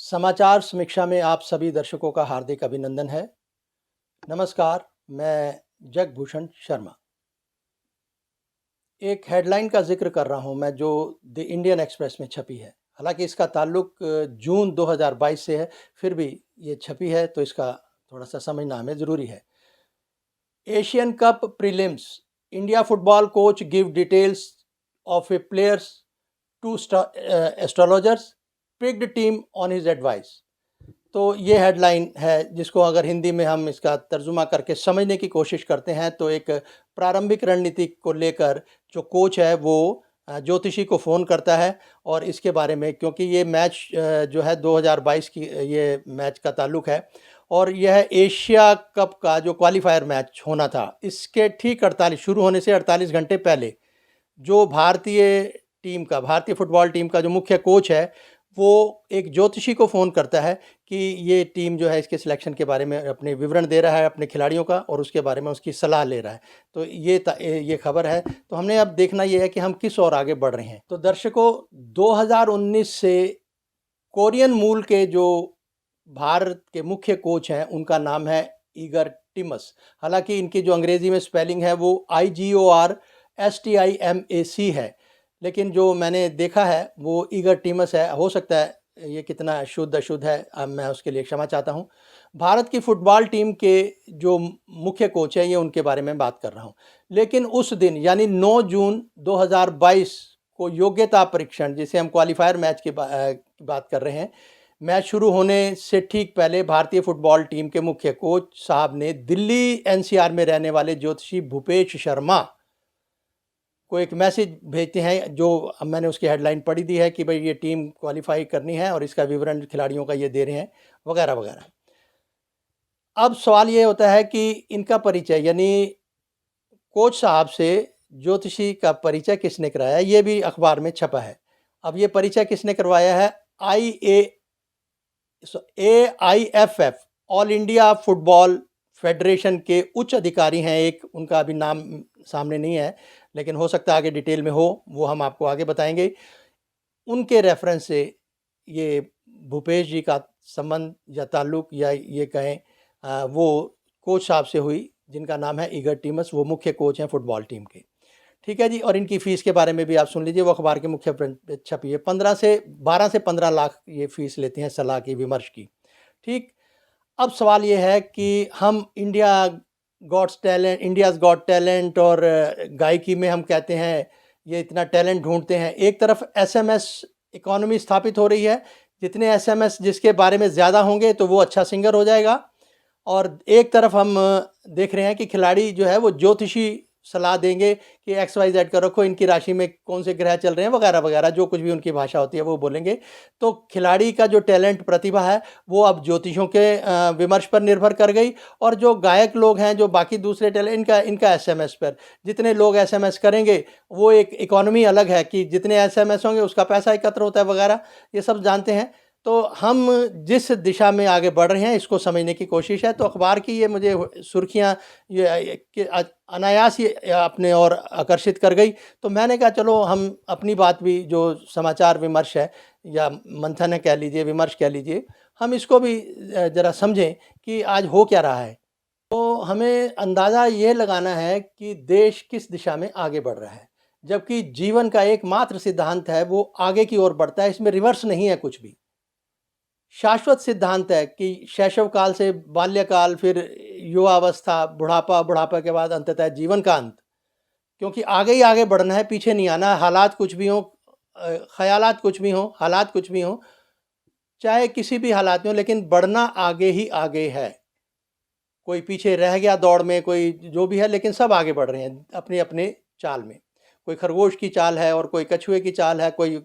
समाचार समीक्षा में आप सभी दर्शकों का हार्दिक अभिनंदन है। नमस्कार, मैं जगभूषण शर्मा। एक हेडलाइन का ज़िक्र कर रहा हूँ मैं जो द इंडियन एक्सप्रेस में छपी है। हालाँकि इसका ताल्लुक जून 2022 से है, फिर भी ये छपी है तो इसका थोड़ा-सा समझना हमें ज़रूरी है। Asian Cup prelims, India football coach give details of a players to astrologers, picked team on his advice. तो ये हेडलाइन है जिसको अगर हिंदी में हम इसका तर्जुमा करके समझने की कोशिश करते हैं तो एक प्रारंभिक रणनीति को लेकर जो कोच है वो ज्योतिषी को फ़ोन करता है और इसके बारे में, क्योंकि ये मैच जो है 2022 की ये मैच का ताल्लुक है और यह एशिया कप का जो क्वालिफायर मैच होना था, इसके ठीक 48 शुरू होने से 48 घंटे पहले जो भारतीय फुटबॉल टीम का जो मुख्य कोच है, वो एक ज्योतिषी को फ़ोन करता है कि ये टीम जो है इसके सिलेक्शन के बारे में अपने विवरण दे रहा है अपने खिलाड़ियों का और उसके बारे में उसकी सलाह ले रहा है। तो ये खबर है। तो हमने अब देखना ये है कि हम किस ओर आगे बढ़ रहे हैं। तो दर्शकों, 2019 से कोरियन मूल के जो भारत के मुख्य कोच हैं उनका नाम है इगर टिमस। हालाँकि इनकी जो अंग्रेज़ी में स्पेलिंग है वो IGORSTIMAC है, लेकिन जो मैंने देखा है वो ईगर टिमस है। हो सकता है ये कितना शुद्ध अशुद्ध है, अब मैं उसके लिए क्षमा चाहता हूँ। भारत की फुटबॉल टीम के जो मुख्य कोच हैं ये उनके बारे में बात कर रहा हूँ। लेकिन उस दिन यानी 9 जून 2022 को योग्यता परीक्षण, जिसे हम क्वालिफायर मैच की बात कर रहे हैं, मैच शुरू होने से ठीक पहले भारतीय फुटबॉल टीम के मुख्य कोच साहब ने दिल्ली एनसीआर में रहने वाले ज्योतिषी भूपेश शर्मा को एक मैसेज भेजते हैं, जो अब मैंने उसकी हेडलाइन पढ़ी दी है कि भाई ये टीम क्वालिफाई करनी है और इसका विवरण खिलाड़ियों का ये दे रहे हैं वगैरह वगैरह। अब सवाल ये होता है कि इनका परिचय यानी कोच साहब से ज्योतिषी का परिचय किसने कराया, ये भी अखबार में छपा है। अब ये परिचय किसने करवाया है? AIFF, all India football federation के उच्च अधिकारी हैं एक, उनका अभी नाम सामने नहीं है लेकिन हो सकता है आगे डिटेल में हो, वो हम आपको आगे बताएंगे। उनके रेफरेंस से ये भूपेश जी का संबंध या ताल्लुक या ये कहें वो कोच साहब से हुई जिनका नाम है ईगर टिमस। वो मुख्य कोच हैं फुटबॉल टीम के। ठीक है जी। और इनकी फ़ीस के बारे में भी आप सुन लीजिए, वो अखबार के मुख्य प्रिंट पे छपी है। 12 से 15 लाख ये फ़ीस लेते हैं सलाह की, विमर्श की। ठीक। अब सवाल ये है कि हम इंडियाज़ गॉट टैलेंट और गायकी में हम कहते हैं ये इतना टैलेंट ढूंढते हैं। एक तरफ एसएमएस इकोनॉमी स्थापित हो रही है, जितने एसएमएस जिसके बारे में ज़्यादा होंगे तो वो अच्छा सिंगर हो जाएगा। और एक तरफ हम देख रहे हैं कि खिलाड़ी जो है वो ज्योतिषी सलाह देंगे कि XYZ का रखो, इनकी राशि में कौन से ग्रह चल रहे हैं वगैरह वगैरह, जो कुछ भी उनकी भाषा होती है वो बोलेंगे। तो खिलाड़ी का जो टैलेंट प्रतिभा है वो अब ज्योतिषों के विमर्श पर निर्भर कर गई। और जो गायक लोग हैं, जो बाकी दूसरे टैलेंट, इनका एसएमएस पर जितने लोग एसएमएस करेंगे वो एक इकोनॉमी अलग है कि जितने एसएमएस होंगे उसका पैसा एकत्र होता है वगैरह, ये सब जानते हैं। तो हम जिस दिशा में आगे बढ़ रहे हैं इसको समझने की कोशिश है। तो अखबार की ये मुझे सुर्खियाँ अनायास ही अपने ओर आकर्षित कर गई। तो मैंने कहा चलो हम अपनी बात भी, जो समाचार विमर्श है या मंथन है कह लीजिए, विमर्श कह लीजिए, हम इसको भी ज़रा समझें कि आज हो क्या रहा है। तो हमें अंदाज़ा ये लगाना है कि देश किस दिशा में आगे बढ़ रहा है, जबकि जीवन का एकमात्र सिद्धांत है वो आगे की ओर बढ़ता है, इसमें रिवर्स नहीं है कुछ भी। शाश्वत सिद्धांत है कि शैशव काल से बाल्यकाल, फिर युवावस्था, बुढ़ापा, बुढ़ापा के बाद अंततः जीवन का अंत। क्योंकि आगे ही आगे बढ़ना है, पीछे नहीं आना है। हालात कुछ भी हों, ख़यालात कुछ भी हों, हालात कुछ भी हों, चाहे किसी भी हालात में हो, लेकिन बढ़ना आगे ही आगे है। कोई पीछे रह गया दौड़ में, कोई जो भी है, लेकिन सब आगे बढ़ रहे हैं अपने अपने चाल में। कोई खरगोश की चाल है और कोई कछुए की चाल है, कोई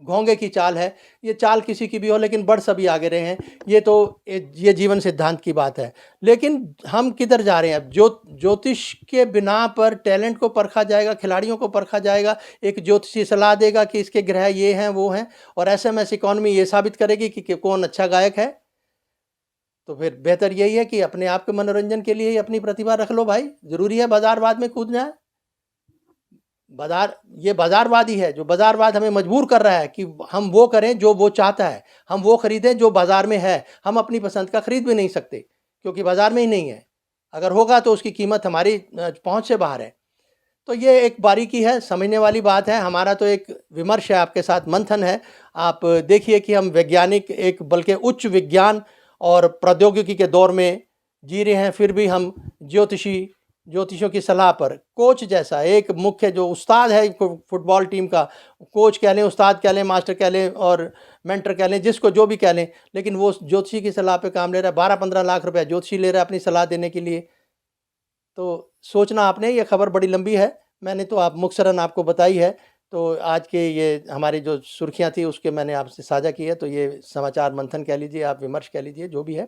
घोंगे की चाल है। ये चाल किसी की भी हो लेकिन बढ़ सभी आगे रहे हैं। ये जीवन सिद्धांत की बात है। लेकिन हम किधर जा रहे हैं अब? ज्योतिष के बिना पर टैलेंट को परखा जाएगा, खिलाड़ियों को परखा जाएगा। एक ज्योतिषी सलाह देगा कि इसके ग्रह ये हैं वो हैं, और एसएमएस इकोनॉमी ये साबित करेगी कि कौन अच्छा गायक है। तो फिर बेहतर यही है कि अपने आप के मनोरंजन के लिए ही अपनी प्रतिभा रख लो भाई। ज़रूरी है बाजारवाद में कूदना है? बाज़ार ये बाज़ारवादी है, जो बाज़ारवाद हमें मजबूर कर रहा है कि हम वो करें जो वो चाहता है, हम वो खरीदें जो बाज़ार में है। हम अपनी पसंद का खरीद भी नहीं सकते, क्योंकि बाज़ार में ही नहीं है। अगर होगा तो उसकी कीमत हमारी पहुँच से बाहर है। तो ये एक बारीकी है, समझने वाली बात है। हमारा तो एक विमर्श है, आपके साथ मंथन है। आप देखिए कि हम वैज्ञानिक एक बल्कि उच्च विज्ञान और प्रौद्योगिकी के दौर में जी रहे हैं, फिर भी हम ज्योतिषियों की सलाह पर कोच जैसा एक मुख्य जो उस्ताद है फुटबॉल टीम का, कोच कह लें, उस्ताद कह लें, मास्टर कह लें और मेंटर कह लें, जिसको जो भी कह लें, लेकिन वो ज्योतिषी की सलाह पे काम ले रहा है। 12-15 लाख रुपया ज्योतिषी ले रहा है अपनी सलाह देने के लिए। तो सोचना आपने, ये खबर बड़ी लंबी है, मैंने तो आप मुख्तसरन आपको बताई है। तो आज के ये हमारी जो सुर्खियाँ थी उसके मैंने आपसे साझा की है, तो ये समाचार मंथन कह लीजिए, आप विमर्श कह लीजिए, जो भी है।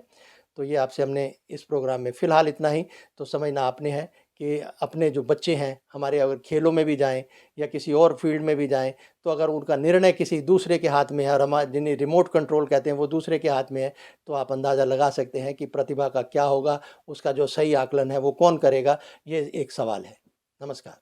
तो ये आपसे हमने इस प्रोग्राम में फ़िलहाल इतना ही। तो समझना आपने है कि अपने जो बच्चे हैं हमारे, अगर खेलों में भी जाएँ या किसी और फ़ील्ड में भी जाएँ, तो अगर उनका निर्णय किसी दूसरे के हाथ में है और जिन्हें रिमोट कंट्रोल कहते हैं वो दूसरे के हाथ में है, तो आप अंदाज़ा लगा सकते हैं कि प्रतिभा का क्या होगा, उसका जो सही आकलन है वो कौन करेगा, ये एक सवाल है। नमस्कार।